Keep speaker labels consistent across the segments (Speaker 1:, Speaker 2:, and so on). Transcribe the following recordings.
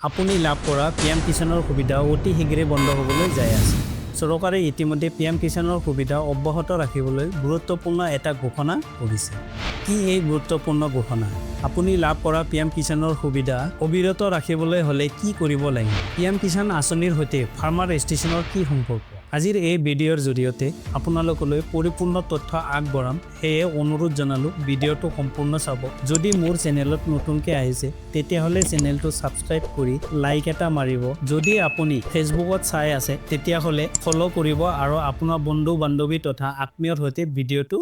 Speaker 1: আপুনি লাভ কৰা PM-KISANৰ সুবিধা অতি শীঘ্ৰে বন্ধ হ'বলৈ যায় আছে। চৰকাৰে ইতিমধ্যে PM-KISANৰ সুবিধা অব্যাহত ৰাখিবলৈ গুৰুত্বপূৰ্ণ এটা ঘোষণা কৰিছে। কি এই গুৰুত্বপূৰ্ণ ঘোষণা? আপুনি লাভ কৰা PM-KISANৰ সুবিধা অবিৰত ৰাখিবলৈ হ'লে কি কৰিব লাগিব? PM-KISAN আঁচনিৰ সৈতে ফাৰ্মাৰ ৰেজিষ্ট্ৰেশ্যনৰ কি সম্পৰ্ক? আজিৰ এই ভিডিঅ'ৰ জৰিয়তে আপোনালোকলৈ পৰিপূৰ্ণ তথ্য আগবঢ়াম, সেয়ে অনুৰোধ জনালোঁ ভিডিঅ'টো সম্পূৰ্ণ চাব। যদি মোৰ চেনেলত নতুনকৈ আহিছে তেতিয়াহ'লে চেনেলটো ছাবস্ক্ৰাইব কৰি লাইক এটা মাৰিব। যদি আপুনি ফেচবুকত চাই আছে তেতিয়াহ'লে ফ'ল' কৰিব আৰু আপোনাৰ বন্ধু বান্ধৱী তথা আত্মীয়ৰ সৈতে ভিডিঅ'টো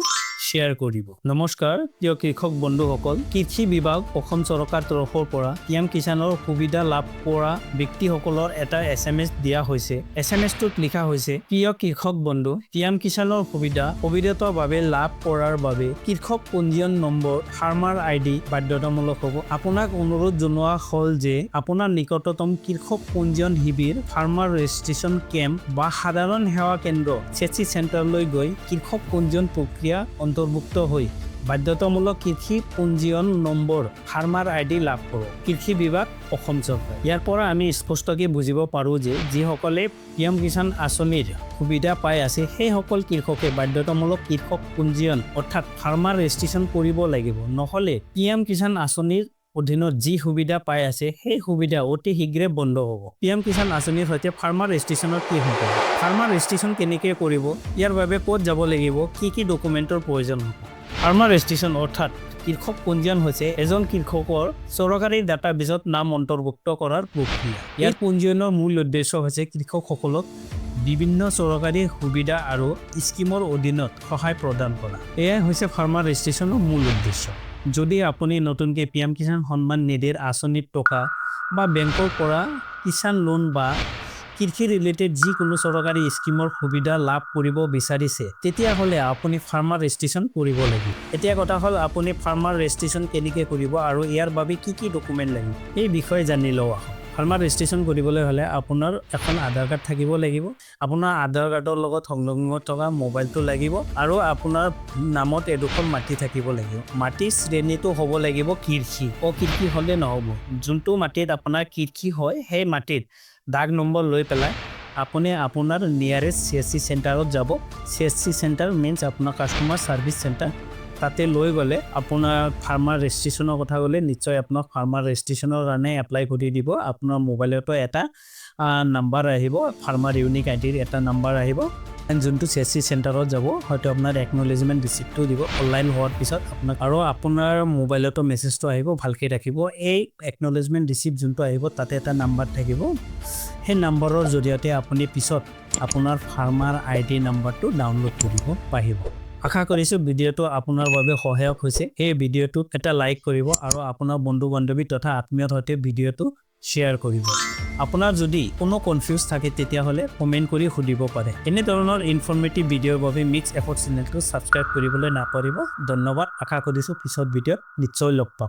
Speaker 1: শ্বেয়াৰ কৰিব। নমস্কাৰ প্ৰিয় কৃষক বন্ধুসকল, কৃষি বিভাগ অসম চৰকাৰ তৰফৰ পৰা PM-KISANৰ সুবিধা লাভ কৰা ব্যক্তিসকলৰ এটা SMS দিয়া হৈছে। SMS-টোত লিখা হৈছে, প্ৰিয় কৃষক বন্ধু, PM-KISANৰ সুবিধা অবিৰতভাৱে লাভ কৰাৰ বাবে কৃষক পঞ্জীয়ন নম্বৰ ফাৰ্মাৰ ID বাধ্যতামূলক হ'ব। আপোনাক অনুৰোধ জনোৱা হ'ল যে আপোনাৰ নিকটতম কৃষক পঞ্জীয়ন শিবিৰ, ফাৰ্মাৰ ৰেজিষ্ট্ৰেশ্যন কেম্প বা সাধাৰণ সেৱা কেন্দ্ৰ CSC চেণ্টাৰলৈ গৈ কৃষক পঞ্জীয়ন প্ৰক্ৰিয়া অন্তৰ্ভুক্ত হৈ বাধ্যতামূলক কৃষি পঞ্জীয়ন নম্বৰ ফাৰ্মাৰ ID লাভ কৰক। কৃষি বিভাগ অসম চৰকাৰ। ইয়াৰ পৰা আমি স্পষ্টকৈ বুজিব পাৰোঁ যে যিসকলে PM-KISAN আঁচনিৰ সুবিধা পাই আছে সেইসকল কৃষকে বাধ্যতামূলক কৃষক পঞ্জীয়ন অৰ্থাৎ ফাৰ্মাৰ ৰেজিষ্ট্ৰেশ্যন কৰিব লাগিব। নহ'লে PM-KISAN আঁচনিৰ অধীনত যি সুবিধা পাই আছে সেই সুবিধা অতি শীঘ্ৰে বন্ধ হ'ব। PM-KISAN আঁচনিৰ সৈতে ফাৰ্মাৰ ৰেজিষ্ট্ৰেশ্যনৰ কি সম্পৰ্ক? ফাৰ্মাৰ ৰেজিষ্ট্ৰেশ্যন কেনেকৈ কৰিব? ইয়াৰ বাবে ক'ত যাব লাগিব? কি ডকুমেণ্টৰ প্ৰয়োজন হ'ব? ফাৰ্মাৰ ৰেজিষ্ট্ৰেশ্যন অৰ্থাৎ কৃষক পঞ্জীয়ন হৈছে এজন কৃষকৰ চৰকাৰী ডাটাবেছত নাম অন্তৰ্ভুক্ত কৰাৰ প্ৰক্ৰিয়া। ইয়াৰ পঞ্জীয়নৰ মূল উদ্দেশ্য হৈছে কৃষকসকলক বিভিন্ন চৰকাৰী সুবিধা আৰু স্কিমৰ অধীনত সহায় প্ৰদান কৰা। এয়াই হৈছে ফাৰ্মাৰ ৰেজিষ্ট্ৰেশ্যনৰ মূল উদ্দেশ্য। যদি আপুনি নতুনকৈ PM-KISAN সন্মান নিধিৰ আঁচনিৰ টকা বা বেংকৰ পৰা কিষাণ লোন বা কৃষি ৰিলেটেড যিকোনো চৰকাৰী স্কিমৰ সুবিধা লাভ কৰিব বিচাৰিছে তেতিয়াহ'লে আপুনি ফাৰ্মাৰ ৰেজিষ্ট্ৰেশ্যন কৰিব লাগিব। এতিয়া কথা হ'ল আপুনি ফাৰ্মাৰ ৰেজিষ্ট্ৰেশ্যন কেনেকৈ কৰিব আৰু ইয়াৰ বাবে কি ডকুমেণ্ট লাগিব এই বিষয়ে জানি লওঁ আহক। ফাৰ্মাৰ ৰেজিষ্ট্ৰেশ্যন কৰিবলৈ হ'লে আপোনাৰ এখন আধাৰ কাৰ্ড থাকিব লাগিব। আপোনাৰ আধাৰ কাৰ্ডৰ লগত সংলগ্ন থকা মোবাইলটো লাগিব আৰু আপোনাৰ নামত এডোখৰ মাটি থাকিব লাগিব। মাটিৰ শ্ৰেণীটো হ'ব লাগিব কৃষি। অকৃষি হ'লে নহ'ব। যোনটো মাটিত আপোনাৰ কৃষি হয় সেই মাটিত দাগ নম্বৰ লৈ পেলাই আপুনি আপোনাৰ নিয়াৰেষ্ট CSC চেণ্টাৰত যাব। CSC চেণ্টাৰ মিনছ আপোনাৰ কাষ্টমাৰ ছাৰ্ভিচ চেণ্টাৰ। তাতে লৈ গ'লে আপোনাৰ ফাৰ্মাৰ ৰেজিষ্ট্ৰেশ্যনৰ কথা ক'লে নিশ্চয় আপোনাক ফাৰ্মাৰ ৰেজিষ্ট্ৰেশ্যনৰ কাৰণে এপ্লাই কৰি দিব। আপোনাৰ মোবাইলতো এটা নাম্বাৰ আহিব, ফাৰ্মাৰ ইউনিক আইডিৰ এটা নাম্বাৰ আহিব। যোনটো CSC চেণ্টাৰত যাব হয়তো আপোনাৰ একনলেজমেণ্ট ৰিচিপ্টটো দিব অনলাইন হোৱাৰ পিছত আপোনাক, আৰু আপোনাৰ মোবাইলতো মেছেজটো আহিব, ভালকৈ ৰাখিব। এই একনলেজমেণ্ট ৰিচিপ্ট যোনটো আহিব তাতে এটা নাম্বাৰ থাকিব। সেই নাম্বাৰৰ জৰিয়তে আপুনি পিছত আপোনাৰ ফাৰ্মাৰ ID নাম্বাৰটো ডাউনলোড কৰিব পাৰিব। আশা কৰিছোঁ ভিডিঅ'টো আপোনাৰ বাবে সহায়ক হৈছে। এই ভিডিঅ'টোত এটা লাইক কৰিব আৰু আপোনাৰ বন্ধু বান্ধৱী তথা আত্মীয়ৰ সৈতে ভিডিঅ'টো শ্বেয়াৰ কৰিব। আপোনাৰ যদি কোনো কনফিউজ থাকে তেতিয়াহ'লে কমেণ্ট কৰি সুধিব পাৰে। এনেধৰণৰ ইনফৰ্মেটিভ ভিডিঅ'ৰ বাবে মিক্স এফৰ্ট চেনেলটো ছাবস্ক্ৰাইব কৰিবলৈ নাপাহৰিব। ধন্যবাদ। আশা কৰিছোঁ পিছত ভিডিঅ'ত নিশ্চয় লগ পাম।